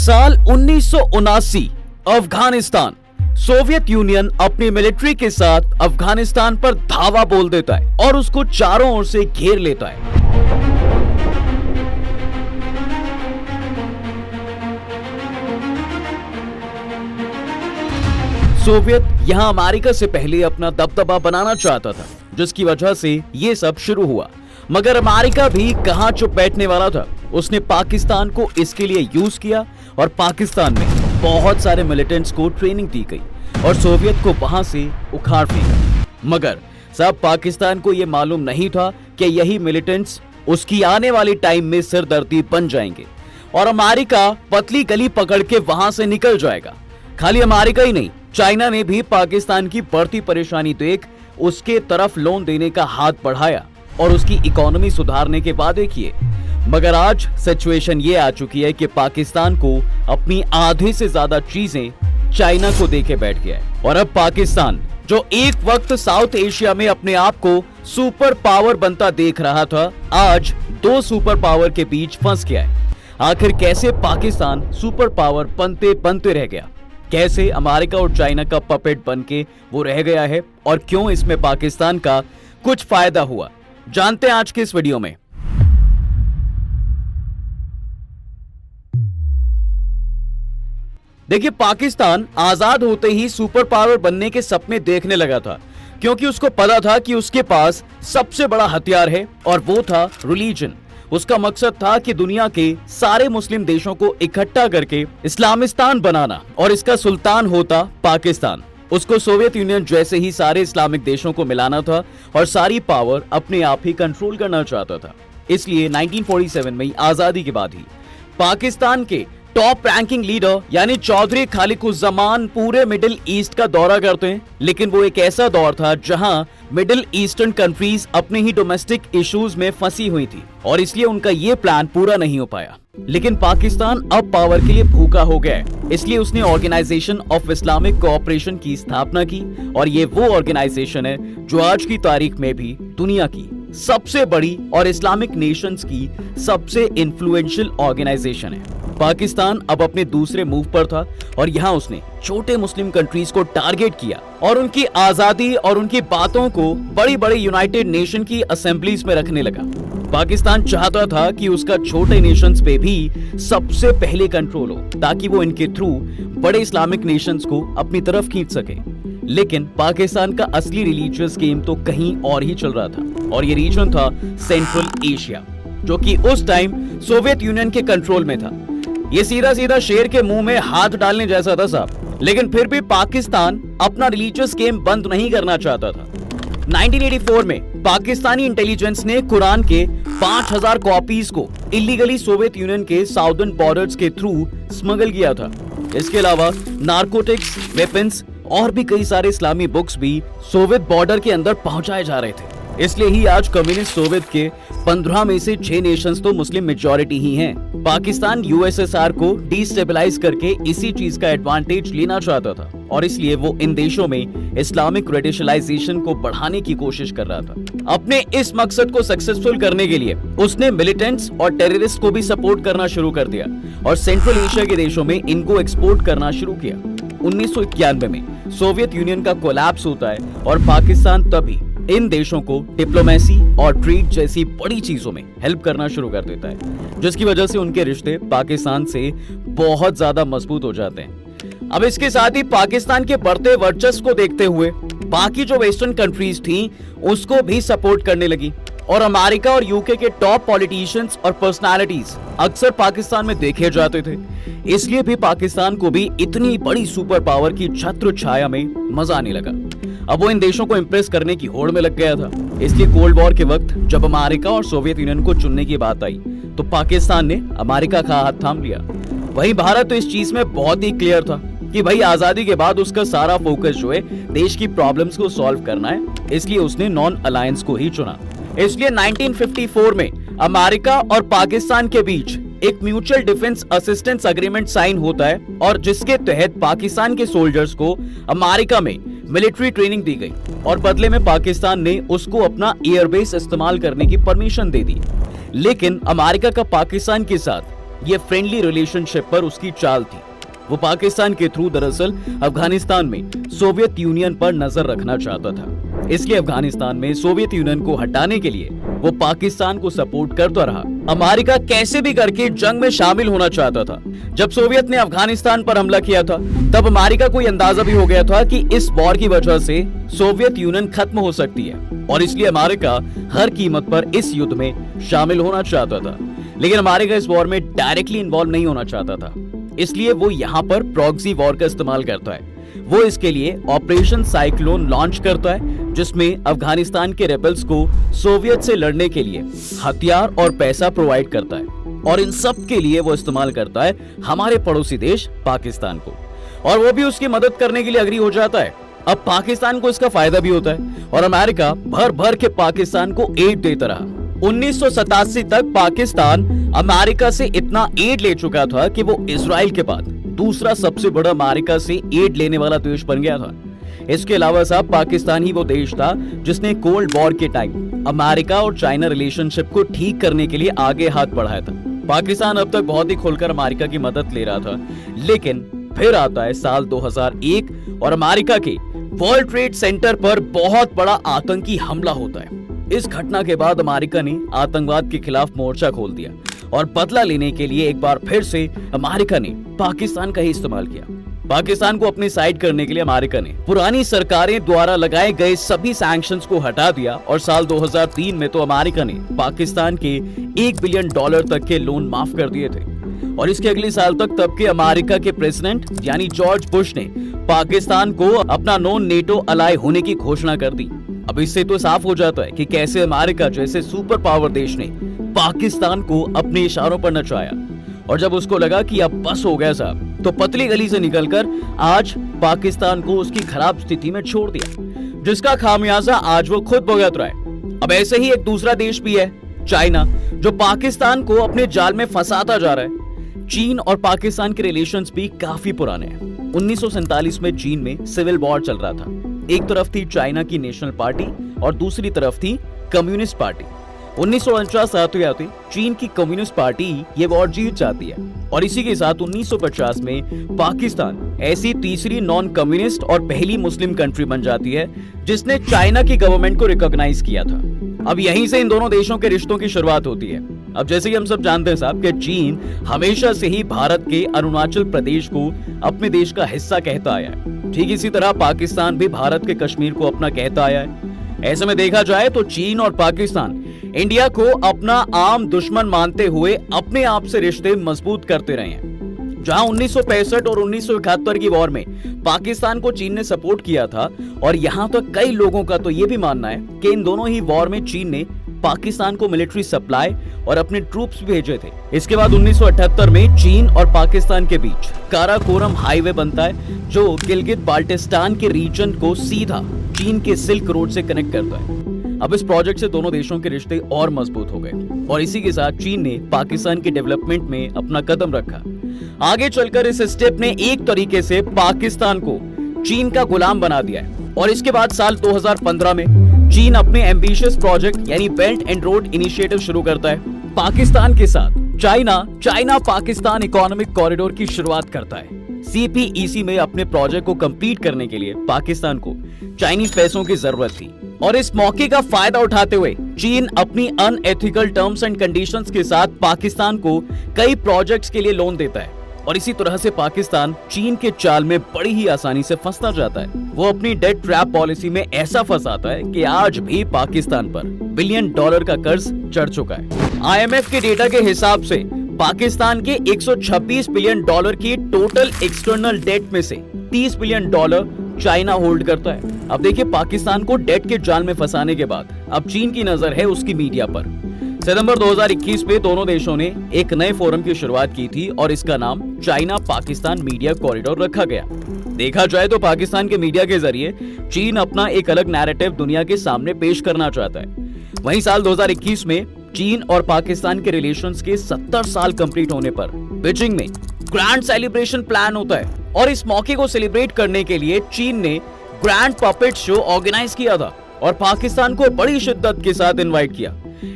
साल 1979 Afghanistan. Soviet union अपनी military के साथ अफगानिस्तान पर धावा बोल देता है और उसको चारों ओर से घेर लेता है। सोवियत यहां अमेरिका से पहले अपना दबदबा बनाना चाहता था, जिसकी वजह से ये सब शुरू हुआ। मगर अमेरिका भी कहां चुप बैठने वाला था। उसने पाकिस्तान को इसके लिए यूज किया और पाकिस्तान में बहुत सारे मिलिटेंट्स को ट्रेनिंग दी गई और सोवियत को वहां से उखाड़ फेंका। मगर सब पाकिस्तान को यह मालूम नहीं था कि यही मिलिटेंट्स उसकी आने वाली टाइम में सिरदर्दी बन जाएंगे और अमेरिका पतली गली पकड़ के वहां से निकल जाएगा। खाली अमेरिका ही नहीं, चाइना ने भी पाकिस्तान की बढ़ती परेशानी देख उसके तरफ लोन देने का हाथ बढ़ाया और उसकी इकोनॉमी सुधारने के वादे किए। मगर आज सिचुएशन ये आ चुकी है कि पाकिस्तान को अपनी आधे से ज्यादा चीजें चाइना को देके बैठ गया है और अब पाकिस्तान, जो एक वक्त साउथ एशिया में अपने आप को सुपर पावर बनता देख रहा था, आज दो सुपर पावर के बीच फंस गया है। आखिर कैसे पाकिस्तान सुपर पावर बनते बनते रह गया, कैसे अमेरिका और चाइना का पपेट बन के वो रह गया है और क्यों इसमें पाकिस्तान का कुछ फायदा हुआ, जानते हैं आज के इस वीडियो में। देखिए, पाकिस्तान आजाद होते ही सुपर पावर बनने के सपने देखने लगा था, क्योंकि उसको पता था कि उसके पास सबसे बड़ा हथियार है और वो था रिलीजन। उसका मकसद था कि दुनिया के सारे मुस्लिम देशों को इकट्ठा करके इस्लामिस्तान बनाना और इसका सुल्तान होता पाकिस्तान। उसको सोवियत यूनियन जैसे ही सारे इस्लामिक देशों को मिलाना था और सारी पावर अपने आप ही कंट्रोल करना चाहता था। इसलिए 1947 में आजादी के बाद ही पाकिस्तान के टॉप रैंकिंग लीडर यानी चौधरी खालिकुज्जमान पूरे मिडिल ईस्ट का दौरा करते हैं। लेकिन वो एक ऐसा दौर था जहां मिडिल ईस्टर्न कंट्रीज अपने ही डोमेस्टिक इश्यूज में फंसी हुई थी और इसलिए उनका ये प्लान पूरा नहीं हो पाया। लेकिन पाकिस्तान अब पावर के लिए भूखा हो गया है, इसलिए उसने ऑर्गेनाइजेशन ऑफ इस्लामिक कोऑपरेशन की स्थापना की और ये वो ऑर्गेनाइजेशन है जो आज की तारीख में भी दुनिया की सबसे बड़ी और इस्लामिक नेशंस की सबसे इन्फ्लुएंशियल ऑर्गेनाइजेशन है। पाकिस्तान अब अपने दूसरे मूव पर था और यहाँ उसने छोटे मुस्लिम कंट्रीज को टारगेट किया और उनकी आजादी और उनकी बातों को बड़ी बड़ी यूनाइटेड नेशन की असेंबलीज में रखने लगा। पाकिस्तान चाहता था कि उसका छोटे नेशंस पे भी सबसे पहले कंट्रोल हो, ताकि वो इनके थ्रू बड़े इस्लामिक नेशंस को अपनी तरफ खींच सके। लेकिन पाकिस्तान का असली रिलीजियस गेम तो कहीं और ही चल रहा था और ये रीजन था सेंट्रल एशिया, जो कि उस टाइम सोवियत यूनियन के कंट्रोल में था। ये सीधा सीधा शेर के मुंह में हाथ डालने जैसा था साहब। लेकिन फिर भी पाकिस्तान अपना रिलीजियस गेम बंद नहीं करना चाहता था। 1984 में पाकिस्तानी इंटेलिजेंस ने कुरान के 5000 कॉपीज को इलीगली सोवियत यूनियन के साउदर्न बॉर्डर्स के थ्रू स्मगल किया था। इसके अलावा नारकोटिक्स, वेपन्स और भी कई सारे इस्लामी बुक्स भी सोवियत बॉर्डर के अंदर पहुंचाए जा रहे थे। इसलिए ही आज कम्युनिस्ट सोवियत के 15 में से 6 नेशंस तो मुस्लिम मेजॉरिटी ही हैं। पाकिस्तान यूएसएसआर को डिस्टेबलाइज करके इसी चीज का एडवांटेज लेना चाहता था और इसलिए वो इन देशों में इस्लामिक रेडिकलाइजेशन को बढ़ाने की कोशिश कर रहा था। अपने इस मकसद को सक्सेसफुल करने के लिए उसने मिलिटेंट्स और टेररिस्ट को भी सपोर्ट करना शुरू कर दिया और सेंट्रल एशिया के देशों में इनको एक्सपोर्ट करना शुरू किया। 1991 में सोवियत यूनियन का कोलैप्स होता है और पाकिस्तान तभी इन देशों को डिप्लोमेसी और ट्रेड जैसी बड़ी चीजों में हेल्प करना शुरू कर देता है, जिसकी वजह से उनके रिश्ते पाकिस्तान से बहुत ज्यादा मजबूत हो जाते हैं। अब इसके साथ ही पाकिस्तान के बढ़ते वर्चस्व को देखते हुए बाकी जो वेस्टर्न कंट्रीज थी उसको भी सपोर्ट करने लगी और अमेरिका और यूके के टॉप पॉलिटिशियंस और पर्सनालिटीज अक्सर पाकिस्तान में देखे जाते थे। इसलिए भी पाकिस्तान को भी इतनी बड़ी सुपर पावर की छत्र छाया में मजा आने लगा। अब वो इन देशों को इंप्रेस करने की होड़ में लग गया था। इसलिए कोल्ड वॉर के वक्त जब अमेरिका और सोवियत यूनियन को चुनने की बात आई तो पाकिस्तान ने अमेरिका का हाथ थाम लिया। वहीं भारत तो इस चीज में बहुत ही क्लियर था कि भाई आजादी के बाद उसका सारा फोकस जो है देश की प्रॉब्लम्स को सॉल्व करना है, इसलिए उसने नॉन अलायंस को ही चुना। इसलिए 1954 में अमेरिका और पाकिस्तान के बीच एक mutual defence assistance agreement sign होता है और जिसके तहत पाकिस्तान के सोल्जर्स को अमेरिका में मिलिट्री ट्रेनिंग दी गई और बदले में पाकिस्तान ने उसको अपना एयरबेस इस्तेमाल करने की परमिशन दे दी। लेकिन अमेरिका का पाकिस्तान के साथ ये फ्रेंडली रिलेशनशिप पर उसकी चाल थी। वो पाकिस्तान के थ्रू दरअसल अफगानिस्तान में सोवियत यूनियन पर नजर रखना चाहता था। इसलिए अफगानिस्तान में सोवियत यूनियन को हटाने के लिए वो पाकिस्तान को सपोर्ट करता रहा। अमेरिका कैसे भी करके जंग में शामिल होना चाहता था। जब सोवियत ने अफगानिस्तान पर हमला किया था, तब अमेरिका को अंदाजा भी हो गया था कि इस वॉर की वजह से सोवियत यूनियन खत्म हो सकती है, और इसलिए अमेरिका हर कीमत पर इस युद्ध में शामिल होना चाहता था। लेकिन अमेरिका इस वॉर में डायरेक्टली इन्वॉल्व नहीं होना चाहता था, इसलिए वो यहाँ पर प्रॉक्सी वॉर का इस्तेमाल करता है। वो इसके लिए ऑपरेशन साइक्लोन लॉन्च करता है, जिसमें अफगानिस्तान के रेबल्स को सोवियत से लड़ने के लिए हथियार और पैसा प्रोवाइड करता है, और इन सब के लिए वो इस्तेमाल करता है हमारे पड़ोसी देश पाकिस्तान को, और वो भी उसकी मदद करने के लिए अग्री हो जाता है। अब पाकिस्तान को इसका फायदा भी होता है, और अमेरिका भर भर के पाकिस्तान को एड देता रहा। 1987 तक पाकिस्तान अमेरिका से इतना एड ले चुका था कि वो इजराइल के बाद दूसरा सबसे बड़ा अमेरिका से एड लेने वाला देश बन गया था। इसके अलावा साहब, पाकिस्तान ही वो देश था जिसने कोल्ड वॉर के टाइम अमेरिका और चाइना रिलेशनशिप को ठीक करने के लिए आगे हाथ बढ़ाया था। पाकिस्तान अब तक बहुत ही खुलकर अमेरिका की मदद ले रहा था, लेकिन फिर आता है साल 2001 और अमेरिका के वर्ल्ड ट्रेड सेंटर पर बहुत बड़ा आतंकी हमला होता है। इस घटना के बाद अमेरिका ने आतंकवाद के खिलाफ मोर्चा खोल दिया, और बदला लेने के लिए एक बार फिर से अमेरिका ने पाकिस्तान का ही इस्तेमाल किया। पाकिस्तान को अपनी साइड करने के लिए अमेरिका ने पुरानी सरकारें द्वारा लगाए गए सभी सैंक्शंस को हटा दिया, और साल 2003 में तो अमेरिका ने पाकिस्तान के $1 बिलियन तक के लोन माफ कर दिए थे। और इसके अगले साल तक तब के अमेरिका के प्रेसिडेंट यानी जॉर्ज बुश ने पाकिस्तान को अपना नॉन नेटो अलाय होने की घोषणा कर दी। अब इससे तो साफ हो जाता है कि कैसे अमेरिका जैसे सुपर पावर देश ने पाकिस्तान को अपने इशारों पर नचाया, और जब उसको लगा कि अब बस हो गया साहब, तो पतली गली से निकलकर आज पाकिस्तान को उसकी खराब स्थिति में छोड़ दिया, जिसका खामियाजा आज वो खुद भुगत रहा है। अब ऐसे ही एक दूसरा देश भी है, चाइना, जो पाकिस्तान को अपने जाल में फंसाता जा रहा है। चीन और पाकिस्तान के रिलेशंस भी काफी पुराने हैं। 1947 में चीन में सिविल वॉर चल रहा था। एक तरफ थी चाइना की नेशनल पार्टी और दूसरी तरफ थी कम्युनिस्ट पार्टी। 1949 आते आते चीन की कम्युनिस्ट पार्टी ये वॉर जीत जाती है, और इसी के साथ 1950 में पाकिस्तान ऐसी तीसरी नॉन कम्युनिस्ट और पहली मुस्लिम कंट्री बन जाती है जिसने चाइना की गवर्नमेंट को रिकॉग्नाइज किया था। अब यहीं से इन दोनों देशों के रिश्तों की शुरुआत होती है। अब जैसे कि हम सब जानते हैं साहब कि चीन हमेशा से ही भारत के अरुणाचल प्रदेश को अपने देश का हिस्सा कहता आया है। ठीक इसी तरह पाकिस्तान भी भारत के कश्मीर को अपना कहता आया है। ऐसे में देखा जाए तो चीन और पाकिस्तान इंडिया को अपना आम दुश्मन मानते हुए अपने आप से रिश्ते मजबूत करते रहे हैं। जहां 1965 और 1971 की वॉर में पाकिस्तान को चीन ने सपोर्ट किया था, और यहां तो कई लोगों का तो ये भी मानना है कि इन दोनों ही वॉर में चीन ने पाकिस्तान को मिलिट्री सप्लाई और अपने ट्रूप्स भेजे थे। इसके बाद 1978 में चीन और पाकिस्तान के बीच काराकोरम हाईवे बनता है, जो गिलगित बाल्टिस्तान के रीजन को सीधा चीन के सिल्क रोड से कनेक्ट करता है। अब इस प्रोजेक्ट से दोनों देशों के रिश्ते और मजबूत हो गए, और इसी के साथ चीन ने पाकिस्तान के डेवलपमेंट में अपना कदम रखा। आगे चलकर इस स्टेप ने एक तरीके से पाकिस्तान को चीन का गुलाम बना दिया है। और इसके बाद साल 2015 में चीन अपने एम्बिशियस प्रोजेक्ट यानी बेल्ट एंड रोड इनिशिएटिव शुरू करता है। पाकिस्तान के साथ चाइना पाकिस्तान इकोनॉमिक कॉरिडोर की शुरुआत करता है। CPEC में अपने प्रोजेक्ट को कंप्लीट करने के लिए पाकिस्तान को चाइनीज पैसों की जरूरत थी, और इस मौके का फायदा उठाते हुए चीन अपनी अनएथिकल टर्म्स एंड कंडीशंस के साथ पाकिस्तान को कई प्रोजेक्ट्स के लिए लोन देता है, और इसी तरह से पाकिस्तान चीन के जाल में बड़ी ही आसानी से फंसता जाता है। वो अपनी डेट ट्रैप पॉलिसी में ऐसा फंसाता है कि आज भी पाकिस्तान पर $1 बिलियन का कर्ज चढ़ चुका है। IMF के डेटा के हिसाब से पाकिस्तान के $126 बिलियन की टोटल एक्सटर्नल डेट में से $30 बिलियन चाइना होल्ड करता है। अब देखिए, पाकिस्तान को डेट के जाल में फंसाने के बाद अब चीन की नजर है उसकी मीडिया पर। सितंबर 2021 में दोनों देशों ने एक नए फोरम की शुरुआत की थी, और इसका नाम चाइना पाकिस्तान मीडिया कॉरिडोर रखा गया। देखा जाए तो पाकिस्तान के मीडिया के जरिए चीन अपना एक अलग नैरेटिव दुनिया के सामने पेश करना चाहता है। वहीं साल 2021 में चीन और पाकिस्तान के रिलेशंस के 70 साल कंप्लीट होने पर बीजिंग में ग्रैंड सेलिब्रेशन प्लान होता है, और इस मौके को सेलिब्रेट करने के लिए चीन ने ग्रैंड पपेट शो ऑर्गेनाइज किया था और पाकिस्तान को बड़ी शिद्दत के साथ इनवाइट किया।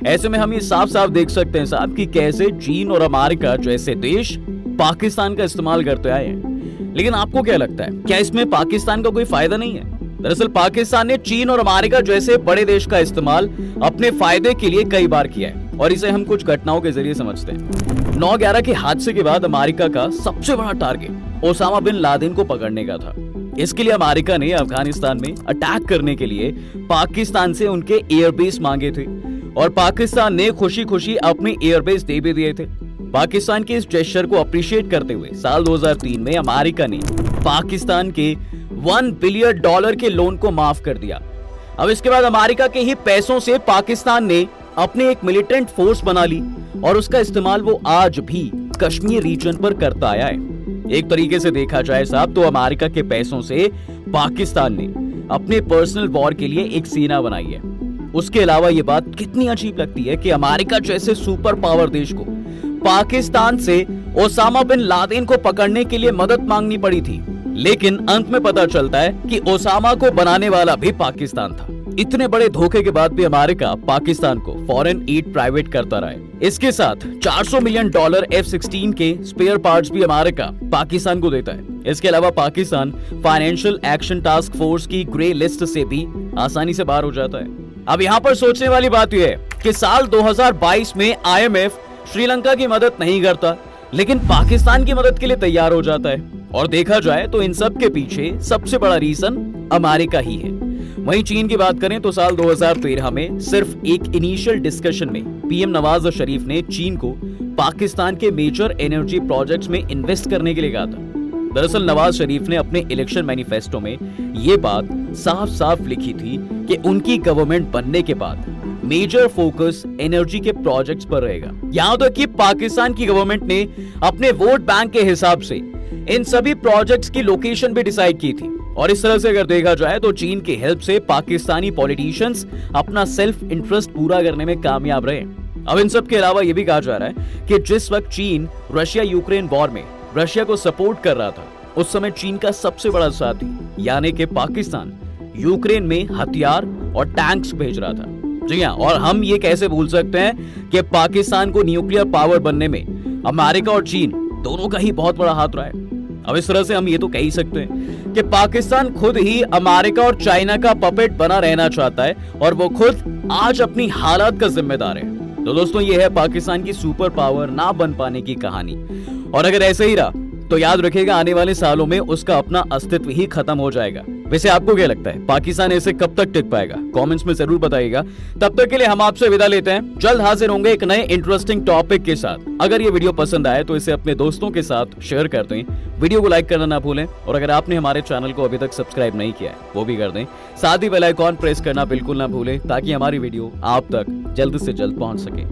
ऐसे में हम ये साफ साफ देख सकते हैं साहब कि कैसे चीन और अमेरिका जैसे देश पाकिस्तान का इस्तेमाल करते आए हैं। लेकिन आपको क्या लगता है, क्या इसमें पाकिस्तान का कोई फायदा नहीं है? दरअसल पाकिस्तान ने चीन और अमेरिका जैसे बड़े देश का इस्तेमाल अपने फायदे के लिए कई बार किया है और इसे हम कुछ घटनाओं के जरिए समझते हैं। 9/11 के हादसे के बाद अमेरिका का सबसे बड़ा टारगेट ओसामा बिन लादेन को पकड़ने का था। इसके लिए अमेरिका ने अफगानिस्तान में अटैक करने के लिए पाकिस्तान से उनके एयरबेस मांगे थे और पाकिस्तान ने खुशी खुशी अपने एयरबेस दे भी दिए थे। पाकिस्तान के इस जेस्चर को अप्रिशिएट करते हुए साल 2003 में अमेरिका ने पाकिस्तान के $1 बिलियन के लोन को माफ कर दिया। अब इसके बाद अमेरिका के ही पैसों से पाकिस्तान ने अपने एक मिलिटेंट फोर्स बना ली और उसका इस्तेमाल वो आज भी कश्मीर रीजन पर करता आया है। एक तरीके से देखा जाए साहब तो अमेरिका के पैसों से पाकिस्तान ने अपने पर्सनल वॉर के लिए एक सेना बनाई है। उसके अलावा ये बात कितनी अजीब लगती है कि अमेरिका जैसे सुपर पावर देश को पाकिस्तान से ओसामा बिन लादेन को पकड़ने के लिए मदद मांगनी पड़ी थी, लेकिन अंत में पता चलता है कि ओसामा को बनाने वाला भी पाकिस्तान था। इतने बड़े धोखे के बाद भी अमेरिका पाकिस्तान को फॉरेन एड प्राइवेट करता रहा है। इसके साथ $400 मिलियन F-16 के स्पेयर पार्ट्स भी अमेरिका पाकिस्तान को देता है। इसके अलावा Pakistan financial action task force की ग्रे लिस्ट से भी आसानी से बाहर हो जाता है। अब यहाँ पर सोचने वाली बात यह है कि साल 2022 में IMF श्रीलंका की मदद नहीं करता, लेकिन पाकिस्तान की मदद के लिए तैयार हो जाता है। और देखा जाए तो इन सब के पीछे सबसे बड़ा रीजन अमेरिका ही है। वहीं चीन की बात करें तो साल 2013 में सिर्फ एक इनिशियल डिस्कशन में पीएम नवाज शरीफ ने चीन को पाकिस्तान के मेजर एनर्जी प्रोजेक्ट्स में इन्वेस्ट करने के लिए कहा था। दरअसल नवाज शरीफ ने अपने इलेक्शन मैनिफेस्टो में ये बात साफ साफ लिखी थी कि उनकी गवर्नमेंट बनने के बाद मेजर फोकस एनर्जी के प्रोजेक्ट्स पर रहेगा। यहाँ तक कि पाकिस्तान की गवर्नमेंट ने अपने वोट बैंक के हिसाब से इन सभी प्रोजेक्ट्स की लोकेशन भी डिसाइड की थी। और इस तरह से अगर देखा जाए तो चीन की हेल्प से पाकिस्तानी पॉलिटिशियंस अपना सेल्फ इंटरेस्ट पूरा करने में कामयाब रहे। अब इन सब के अलावा यह भी कहा जा रहा है कि जिस वक्त चीन रशिया यूक्रेन वॉर में रशिया को सपोर्ट कर रहा था, उस समय चीन का सबसे बड़ा साथी यानी कि पाकिस्तान यूक्रेन में हथियार और टैंक्स भेज रहा था। जी हाँ, और हम ये कैसे भूल सकते हैं कि पाकिस्तान को न्यूक्लियर पावर बनने में अमेरिका और चीन दोनों का ही बहुत बड़ा हाथ रहा है। अब इस तरह से हम ये तो कह ही सकते हैं कि पाकिस्तान खुद ही अमेरिका और चाइना का पपेट बना रहना चाहता है और वो खुद आज अपनी हालात का जिम्मेदार है। तो दोस्तों, ये है पाकिस्तान की सुपर पावर ना बन पाने की कहानी। और अगर ऐसे ही रहा तो याद रखिएगा आने वाले सालों में उसका अपना अस्तित्व ही खत्म हो जाएगा। वैसे आपको क्या लगता है, पाकिस्तान ऐसे कब तक टिक पाएगा? कमेंट्स में जरूर बताइएगा। तब तक के लिए हम आपसे विदा लेते हैं। जल्द हाजिर होंगे एक नए इंटरेस्टिंग टॉपिक के साथ। अगर ये वीडियो पसंद आए तो इसे अपने दोस्तों के साथ शेयर कर दें। वीडियो को लाइक करना ना भूलें और अगर आपने हमारे चैनल को अभी तक सब्सक्राइब नहीं किया है वो भी कर दें। साथ ही बेल आइकॉन प्रेस करना बिल्कुल ना भूलें ताकि हमारी वीडियो आप तक जल्द से जल्द पहुंच सके।